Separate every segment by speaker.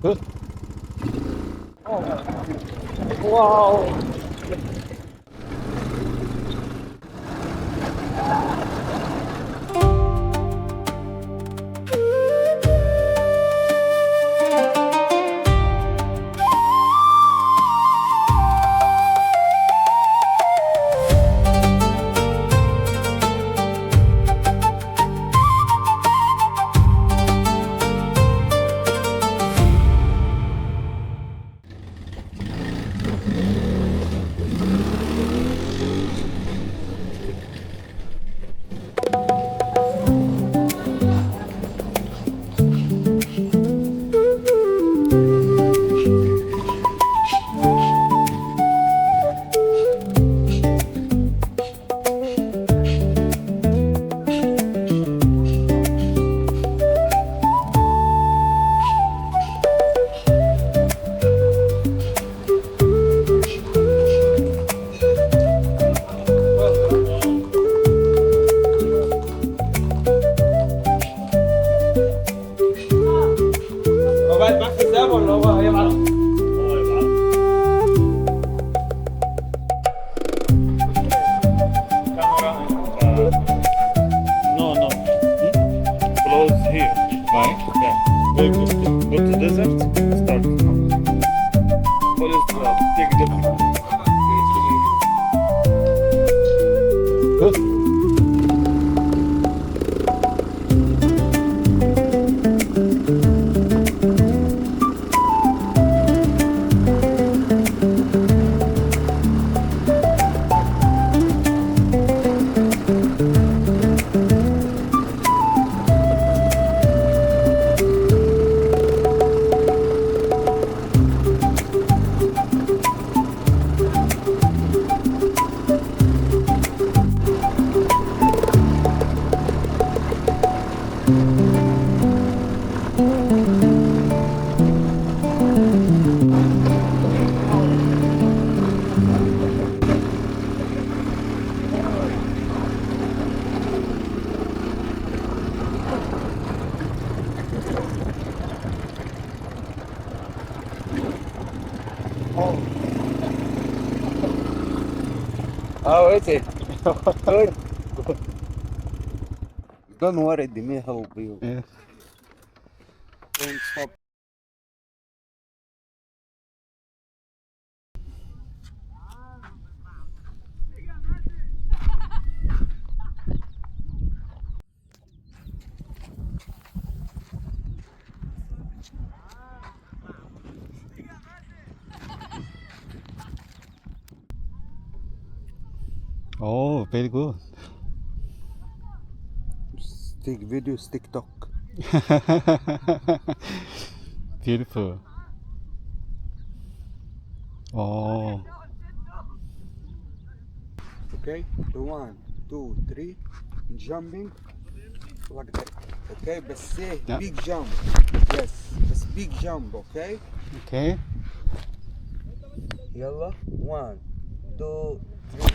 Speaker 1: Good. Wow.
Speaker 2: No, no. Close here.
Speaker 1: Why?
Speaker 2: Yeah. Go to desert. Start. Follow the take the.
Speaker 1: Good.
Speaker 3: How is it? Good. Don't worry, let me help you.
Speaker 1: Yeah.
Speaker 3: Don't stop.
Speaker 1: Oh, very good.
Speaker 3: Take videos, TikTok.
Speaker 1: Beautiful. Oh,
Speaker 3: Okay? The 1, 2, 3. Jumping. Like that. Okay? But say
Speaker 1: Yeah.
Speaker 3: big jump. Yes. It's big jump. Okay?
Speaker 1: okay.
Speaker 3: Yalla. 1, 2, 3.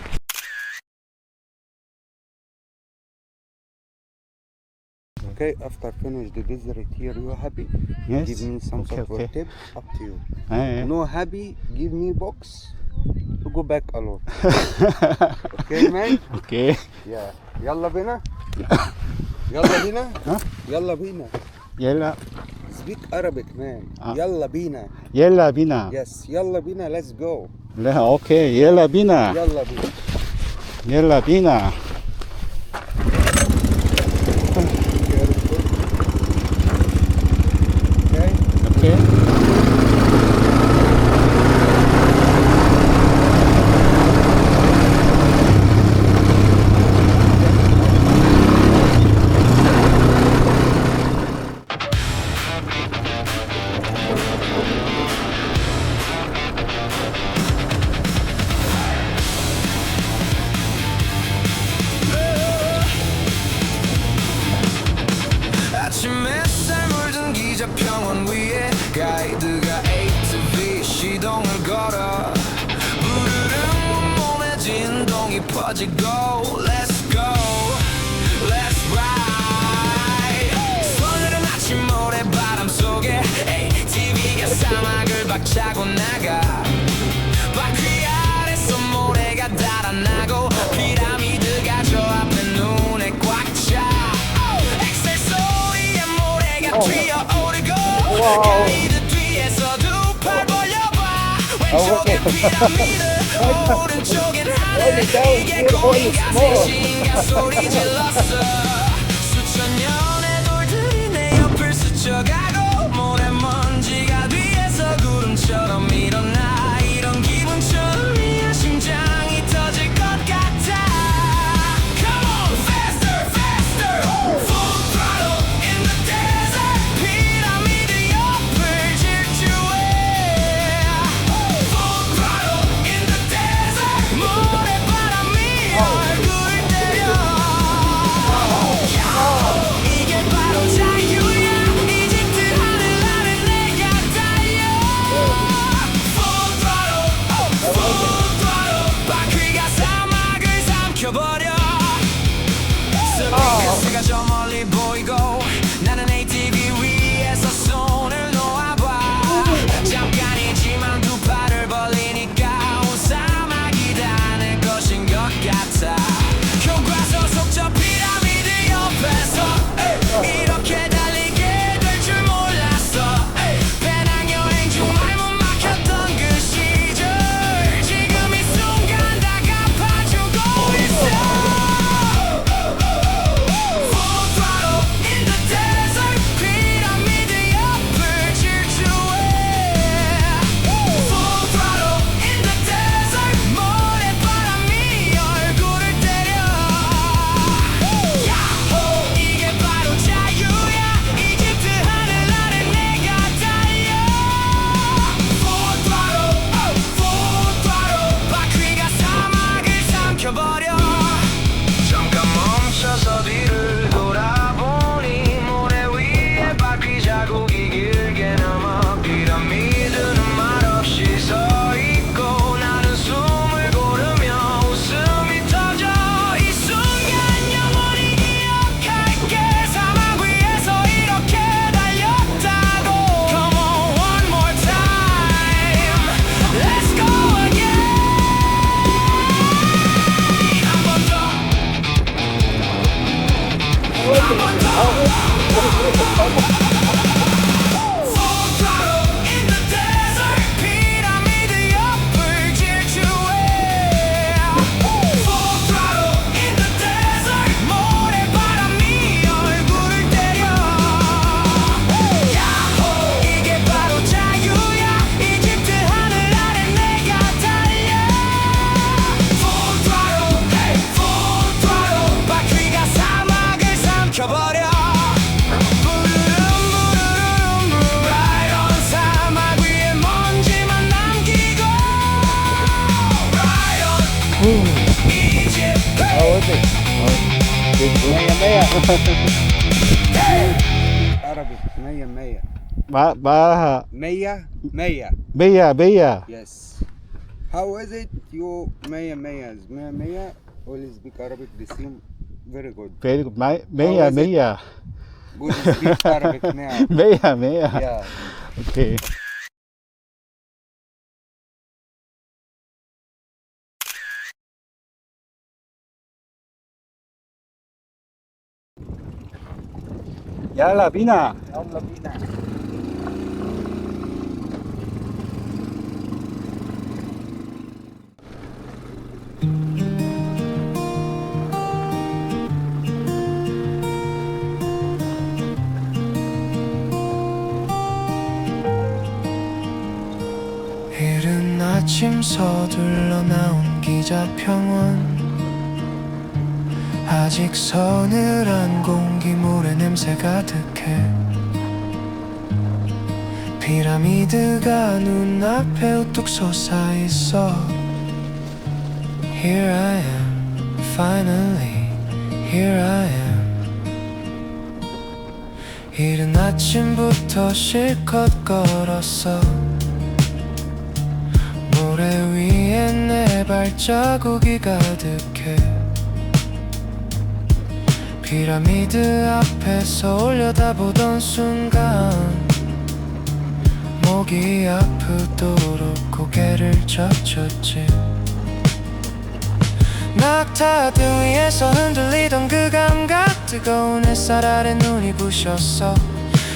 Speaker 3: Okay, after finish the desert here, you happy?
Speaker 1: Yes.
Speaker 3: Give me some
Speaker 1: Okay,
Speaker 3: sort of
Speaker 1: okay.
Speaker 3: tip. Up to you.
Speaker 1: Eh,
Speaker 3: No happy? Give me box. To go back alone. Okay, man?
Speaker 1: okay.
Speaker 3: Yeah. Yalla bina. Yalla bina.
Speaker 1: Huh?
Speaker 3: Yalla bina.
Speaker 1: Yella,
Speaker 3: Speak Arabic, man.
Speaker 1: Ah.
Speaker 3: Yalla bina.
Speaker 1: yella bina.
Speaker 3: Yes. Yalla bina. Let's go.
Speaker 1: Okay, yella bina.
Speaker 3: Yalla bina.
Speaker 1: Yella bina.
Speaker 3: Okay.
Speaker 1: Okay.
Speaker 4: 아침 햇살 물든 기자평원 위에 가이드가 Atv 시동을 걸어 부르릉 온몸에 진동이 퍼지고 Let's go, let's ride 서늘한 아침 모래바람 속에 ATV가 꽉 차고 나가. 바퀴 아래서 모래가 달아나고 피라미드가 저 앞에 눈에 꽉 차. 엑셀 소리에 모래가 튀어오르고 가이드 뒤에서 두 팔 벌려봐. 왼쪽엔 피라미드 오른쪽엔 하늘. 이게 꿈인가 생신가 소리 질렀어. 수천 년의 돌들이 내 옆을 스쳐가고 모래먼지가 뒤에서 구름처럼 일어나. 이런 기분처럼이야 심장이 터질 것 같아. Come on, faster, faster. Full throttle in the desert. 피라미드 옆을 질주해. Full throttle in the desert. 모래바람이 얼굴 때려. 이게 바로 자유야. 이집트 하늘 아래 내가 달려. Full throttle, full throttle. 바퀴가 사막을 삼켜버려. 스핑크스가 저 멀리 보이고 나는 ATV 위에서 손을 놓아봐. 잠깐이지만 두 팔을 벌리니까 온 사막이 다 내 것인 것 같아. 교과서 속 저 피라미드 옆에서 이렇게 달리게 될 줄 몰랐어. 배낭여행 중 말 못 막혔던 그 시절 지금 이 순간 다 갚아주고 있어. Full throttle in the desert. 피라미드 옆을 질주해. Full throttle in the desert. 모래바람이 얼굴을 때려. 야호 이게 바로 자유야. 이집트 하늘 아래 내가 달려. Full throttle, full throttle. 바퀴가 사막을 삼켜버려. 잠깐 멈춰서 뒤를 돌아보니 모래 위에 바퀴 자국이 길게 남아. 피라미드는 말없이 서 있고 나는 숨을 고르며 웃음이 터져. 이 순간 영원히 기억할게. 사막 위에서 이렇게 달렸다고. Come on one more time. Let's go again. 한 번 더. 한 번 더. Full throttle in the desert. 피라미드 옆을 질주해. Full throttle in the desert. 모래바람이 얼굴을 때려. 야호 이게 바로 자유야. 이집트 하늘 아래 내가 달려. Full throttle, hey, full throttle. 바퀴가 사막을 삼켜버려. Right on. 사막 위에 먼지만 남기고. Right on. Egypt.
Speaker 3: Arabic, Maya, Maya.
Speaker 1: 마
Speaker 3: Maya, Maya.
Speaker 1: 메야
Speaker 3: Yes. How is it? You Maya, Mayas. Maya, Maya. Only speak Arabic. They seem very good.
Speaker 1: very good. 메야
Speaker 3: Good to speak Arabic now.
Speaker 1: 메야
Speaker 3: Yeah.
Speaker 1: 오케이. 얄라 비나.
Speaker 3: يلا بينا.
Speaker 4: 이른 아침 서둘러 나온 기자평원. 아직 서늘한 공기 모래 냄새 가득해. 피라미드가 눈앞에 우뚝 솟아있어. Here I am, finally, here I am. 이른 아침부터 실컷 걸었어. 모래 위에 내 발자국이 가득해. 피라미드 앞에서 올려다보던 순간
Speaker 5: 목이 아프도록 고개를 젖혔지. 낙타 등 위에서 흔들리던 그 감각, 뜨거운 햇살 아래 눈이 부셨어.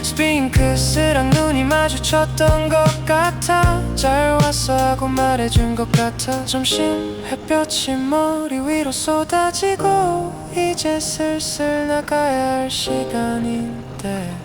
Speaker 5: 스핑크스랑 눈이 마주쳤던 것 같아. 잘 왔어 하고 말해준 것 같아. 점심 햇볕이 머리 위로 쏟아지고 이제 슬슬 나가야 할 시간인데,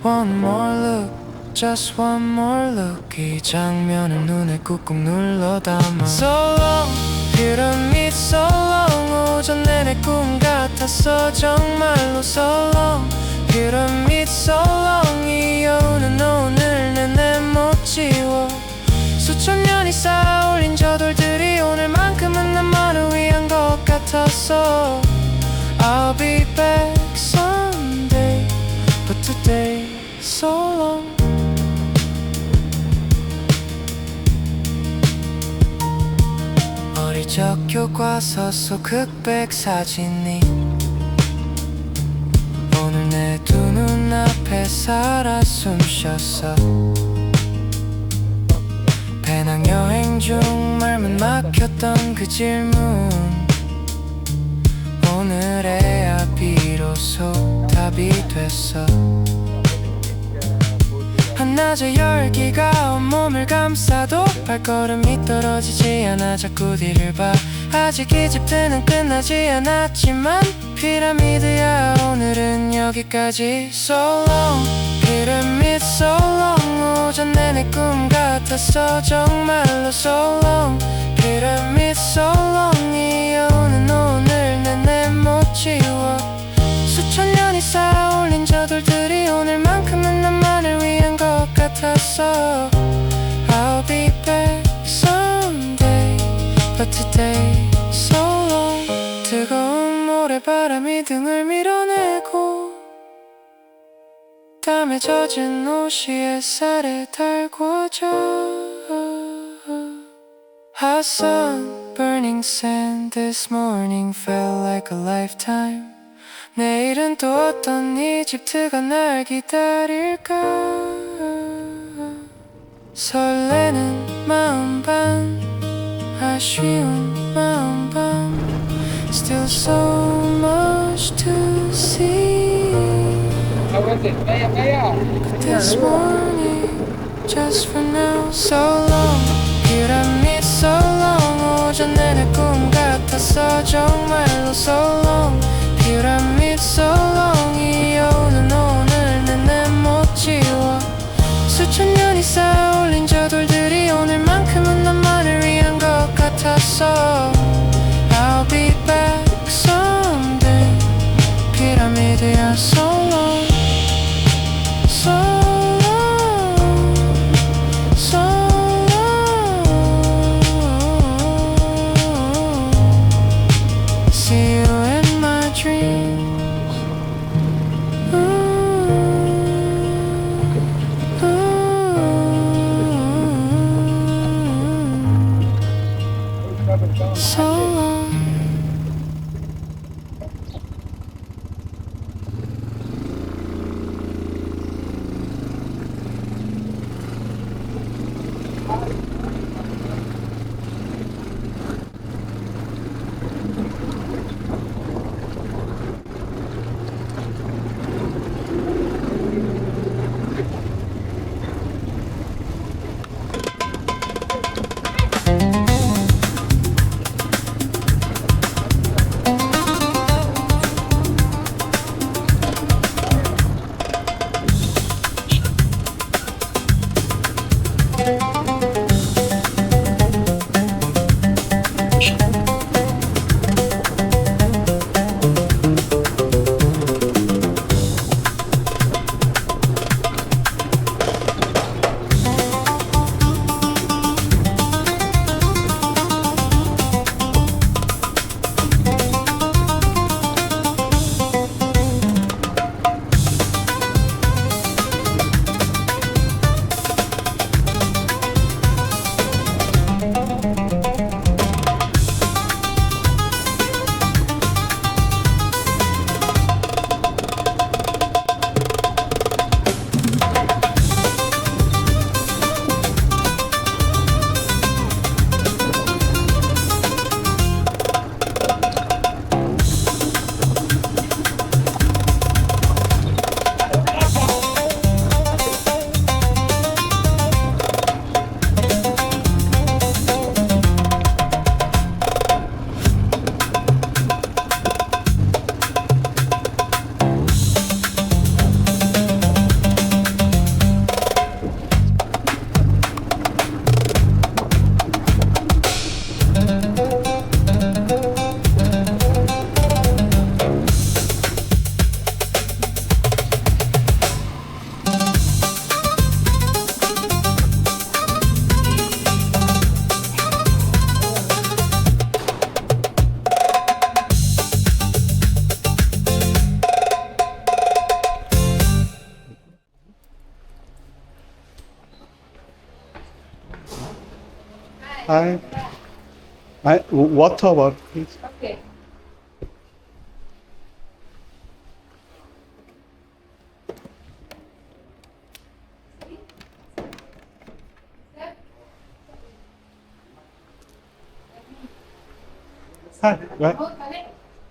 Speaker 5: One more look, just one more look. 이 장면을 눈에 꾹꾹 눌러 담아. So long, 피라미드 so long. 오전 내내 꿈 같았어 정말로. So long, 피라미드 so long. 이어오는 오늘 내내 못 지워. 수천 년이 쌓아 올린 저돌들이 오늘만큼은 나만을 위한 것 같았어. I'll be back someday, but today so long. 어리적 교과서 속 흑백 사진이 오늘 내 두 눈앞에 살아 숨쉬었어. 배낭여행 중 말문 막혔던 그 질문, 오늘에야 비로소 답이 됐어. 한낮의 열기가 온몸을 감싸도 발걸음이 떨어지지 않아 자꾸 뒤를 봐. 아직 이집트는 끝나지 않았지만 피라미드야 오늘은 여기까지. So long, 피라미드 so long. 오전 내내 꿈 같았어 정말로. So long, 피라미드 so long. 이어오는 오늘 내내 못 지워. 수천 년이 쌓아 올린 저돌들이 오늘만큼은 나만을 위한 것 같았어. I'll be back someday, but today so long. 뜨거운 모래바람이 등을 밀어내고 땀에 젖은 옷이 햇살에 달궈져. Hot sun, burning sand. This morning felt like a lifetime. 내일은 또 어떤 이집트가 날 기다릴까. 설레는 마음 반, 아쉬운 마음 반. Still so much to see. But this morning, just for now. So long, 피라미드 so long. 오전 내내 꿈 같았어 정말로. So long, 피라미드 so long. 이어오는 오늘 내내 못 지워. 수천 년이 쌓아 올린 저돌들이 오늘만큼은 나만을 위한 것 같았어. I'll be back someday. 피라미드야 so long, so long, so long. See you in my dreams. So
Speaker 1: water bottle, please.
Speaker 6: Okay.
Speaker 1: Hi, right.
Speaker 6: هو كمان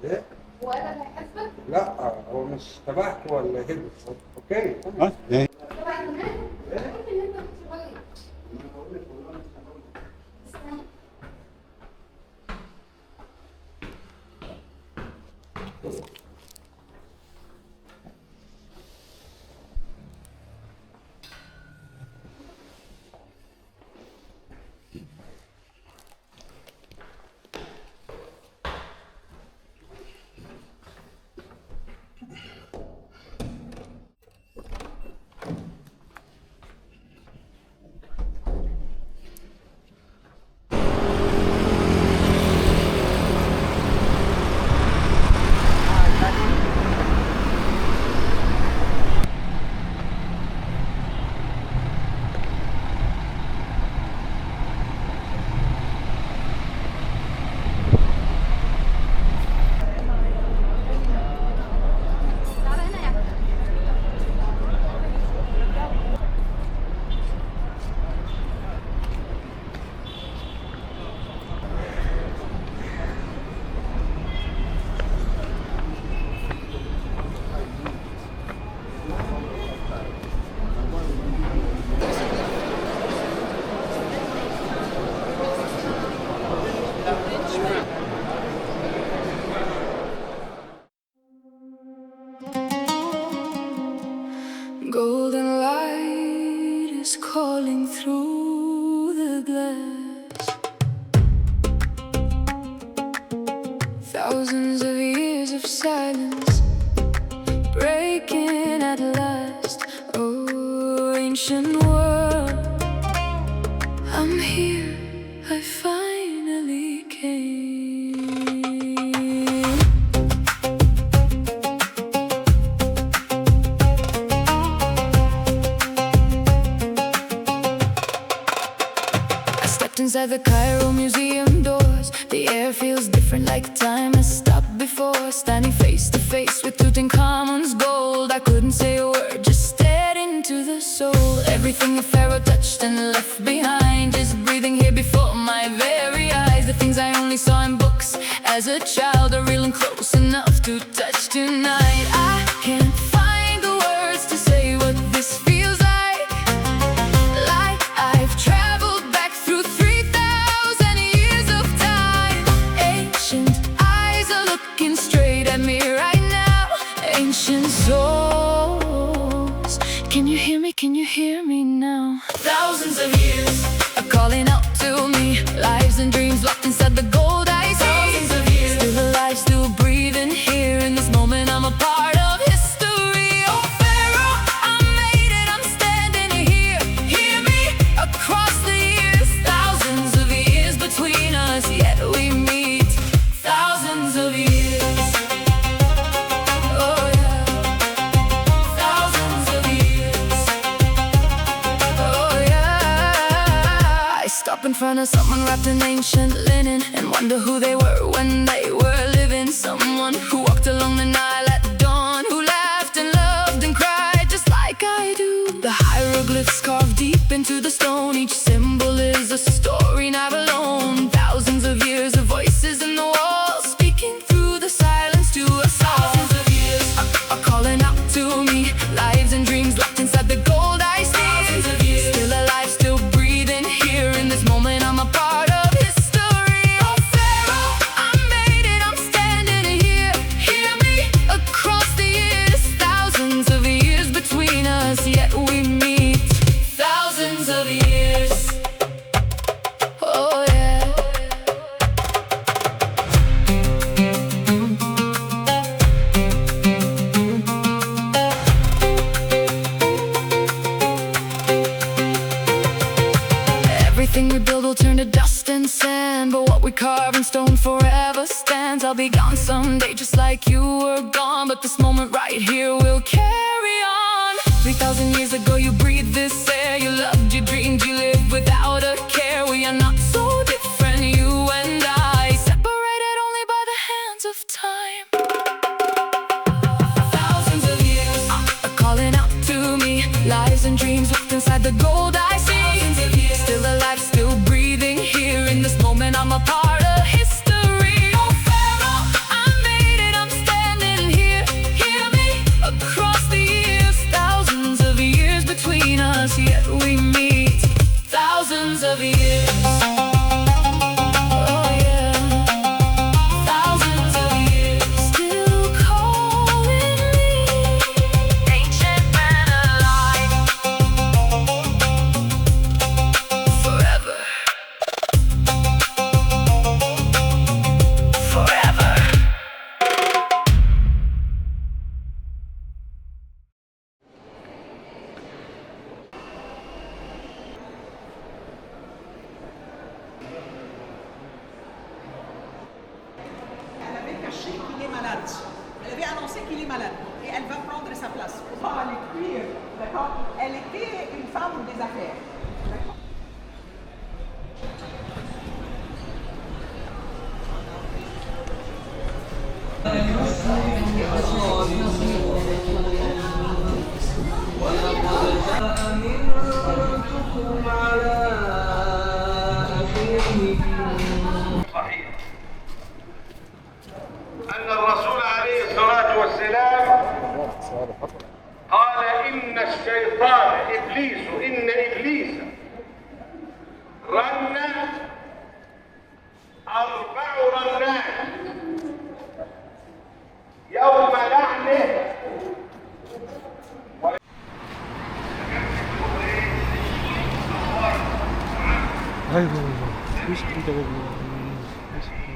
Speaker 3: إيه؟
Speaker 6: هو انا اللي هحاسبك
Speaker 3: لا هو مش تبعك ولا هيلبس. اوكي.
Speaker 1: Huh? Yeah.
Speaker 6: طبعا كمان ممكن ان انت تشتغل
Speaker 5: Golden light is calling through the glass. Thousands of years of silence breaking at last. Oh, ancient world, I'm here, I finally came. Inside the Cairo museum doors, the air feels different, like time has stopped before. Standing face to face with Tutankhamun's gold, I couldn't say a word, just stared into the soul. Everything a pharaoh touched and left behind is breathing here before my very eyes. The things I only saw in books as a child are real and close enough to touch tonight. I can't find the words to say what this feels like. Like I've traveled back through 3,000 years of time. Ancient eyes are looking straight at me right now. Ancient souls, can you hear me? Can you hear me now? Thousands of years are calling out to me. Lives and dreams locked inside the gold I see. Thousands of years, still alive, still breathing here. In this moment I'm a part of history. Oh Pharaoh, I made it, I'm standing here. Hear me across the years. Thousands of years between us, yet we meet. Thousands of years. Oh yeah. Thousands of years. Oh yeah. I stop in front of someone wrapped in ancient linen and wonder who they were when they were living. Someone who walked along the Nile at dawn, who laughed and loved and cried just like I do. The hieroglyphs carved deep into the stone, each symbol is a story not alone. Thousands of years of voices in the walls, speaking through the silence to us. Thousands of years are calling out to me. Lives and dreams locked inside the gold I see. Thousands of years, still alive, still breathing here. In this moment I'm a part of history. Oh Pharaoh, I made it, I'm standing here. Hear me across the years. Thousands of years between us, yet we meet. Thousands of years. Oh yeah. Everything we build will turn to dust and sand, but what we carve in stone forever stands. I'll be gone someday just like you were gone, but this moment right here will carry on. 3,000 years ago you breathed this air. You loved, you dreamed, you lived without a care. We are not so
Speaker 4: thousands of years. Oh yeah, thousands of years. Still calling me, ancient man alive. Forever. Forever.
Speaker 7: Elle avait caché qu'il est malade. Elle avait annoncé qu'il est malade. Et elle va prendre sa place. Pas aller cuire, d'accord? Elle était une femme des affaires. D'accord?
Speaker 8: صحيح أن الرسول عليه الصلاة والسلام قال إن الشيطان إن إبليس رن 4 رنات يوم لعنه
Speaker 1: 아이고 30분 되거든요. 30분.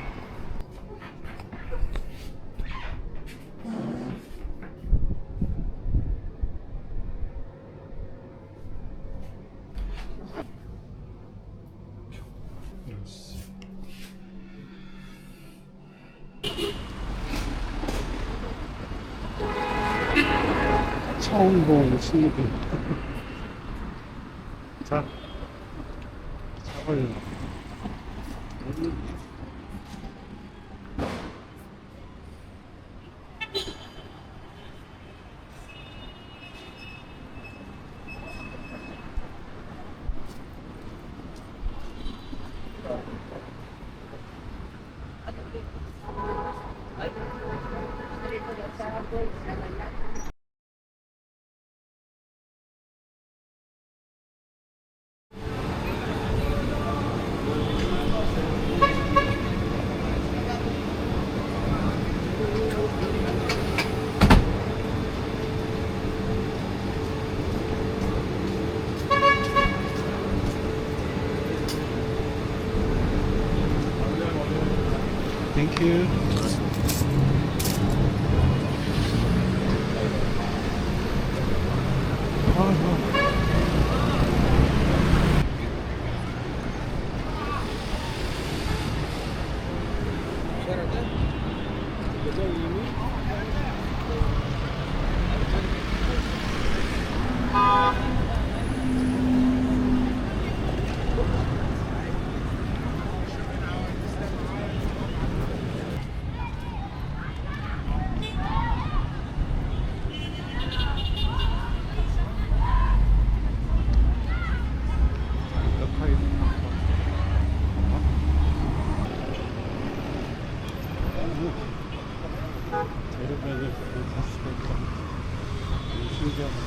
Speaker 1: 처음 본 친구들. 자, 잡아요. 땡큐. 데려가야 갔으니까 신기하다.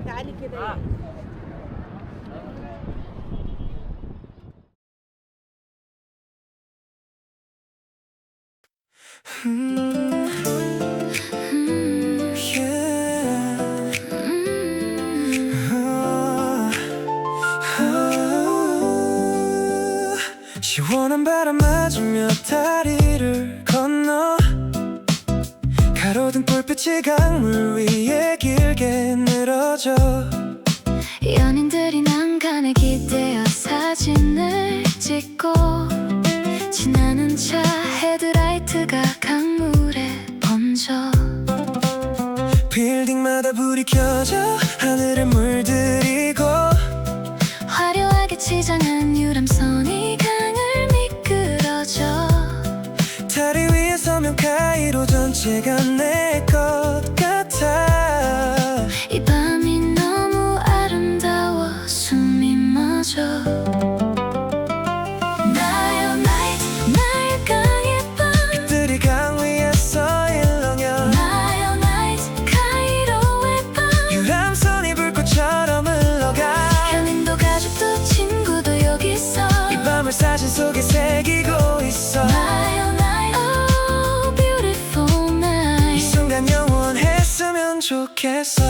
Speaker 7: تعالي كده
Speaker 5: 시원한 바람 맞으며 다리를 건너 가로등 불빛이 강물 위에 길게 늘어져
Speaker 9: 연인들이 난간에 기대어 사진을 찍고 지나는 차 헤드라이트가 강물에 번져
Speaker 5: 빌딩마다 불이 켜져 하늘을 물들이고
Speaker 9: 화려하게 치장한 유람선이 강을 미끄러져
Speaker 5: 다리 위에 서면 카이로 전체가 내 것 같아
Speaker 9: 이 밤이 너무 아름다워 숨이 멎어 나일강의 밤
Speaker 5: 빛들이 강 위에서 일렁여
Speaker 9: 카이로의 밤
Speaker 5: 유람선이 불꽃처럼 흘러가
Speaker 9: 연인도 가족도 친구도 여기서
Speaker 5: 이 밤을 사진 속에 새기고 있어
Speaker 9: Oh beautiful night
Speaker 5: 이 순간 영원했으면 좋겠어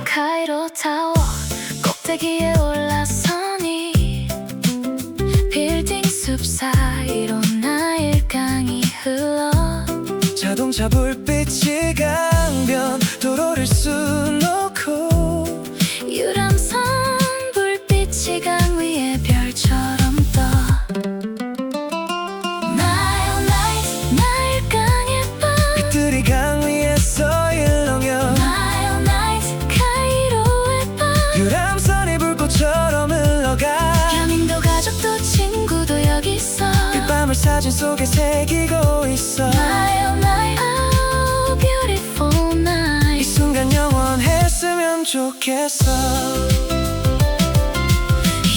Speaker 9: 카이로타워 꼭대기에 올라서니 빌딩 숲 사이로 나일강이 흘러
Speaker 5: 자동차 불빛이 강변 도로를 수놓고
Speaker 9: 유람선 불빛이 강 위에 별처럼 떠 나일강의 밤
Speaker 5: 빛들이 강 위에서 일렁여
Speaker 9: 카이로의 밤
Speaker 5: 유람선이 불꽃처럼 흘러가
Speaker 9: 연인도 가족도 친구도 여기서
Speaker 5: 이 밤을 사진 속에 새기고 있어
Speaker 9: Oh beautiful
Speaker 5: 이
Speaker 9: night
Speaker 5: 순간 영원했으면 좋겠어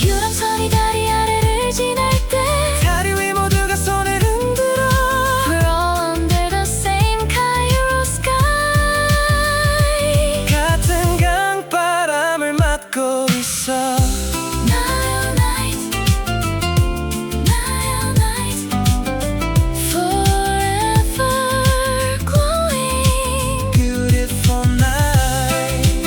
Speaker 9: 유람선이 다리 아래를 지날 때
Speaker 5: 다리 위 모두가 손을 흔들어
Speaker 9: We're all under the same Cairo sky
Speaker 5: 같은 강바람을 맞고 있어
Speaker 9: Forever glowing
Speaker 5: Beautiful night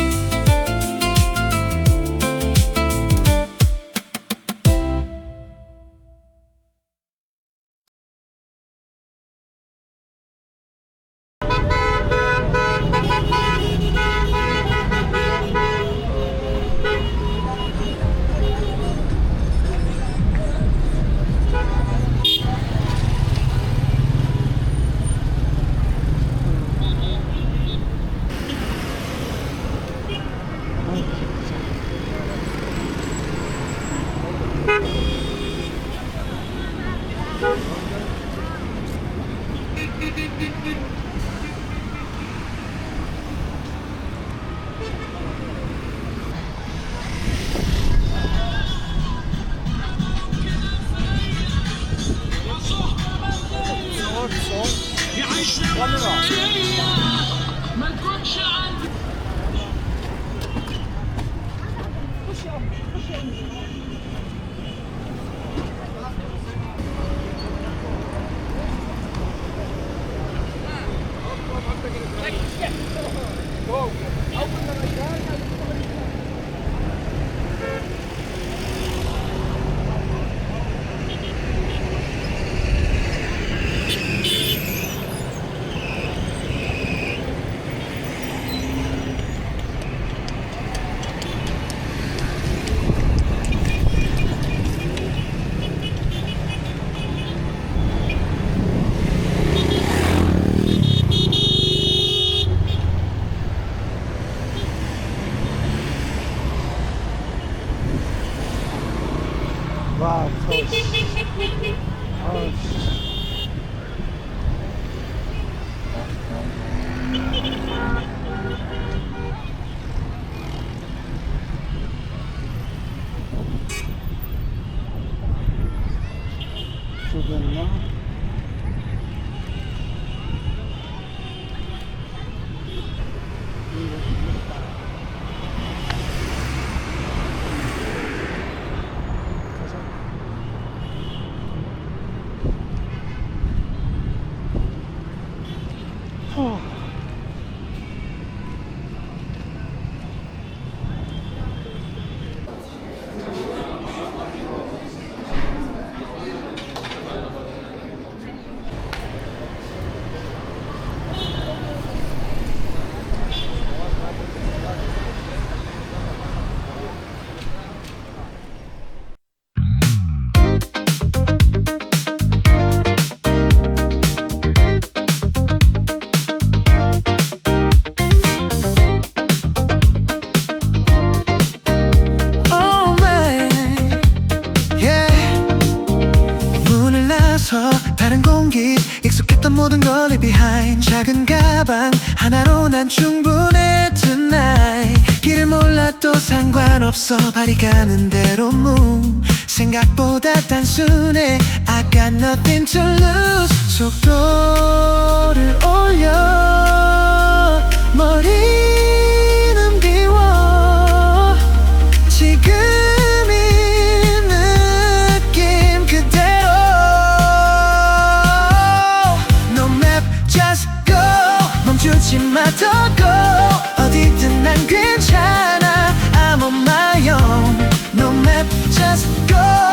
Speaker 1: 와, 무서워. 아, 죽였나?
Speaker 5: Oh man, yeah. 문을 나서 다른 공기 익숙했던 모든 걸 leave behind. 작은 가방 하나로 난 충분해 tonight. 길을 몰라도 상관없어 발이 가는 대로 move. 생각보다 단순해 I got nothing to lose. 속도를 올려 머리는 비워 지금 이 느낌 그대로 No map just go 멈추지 마 더 go 어디든 난 괜찮아 I'm on my own No map just go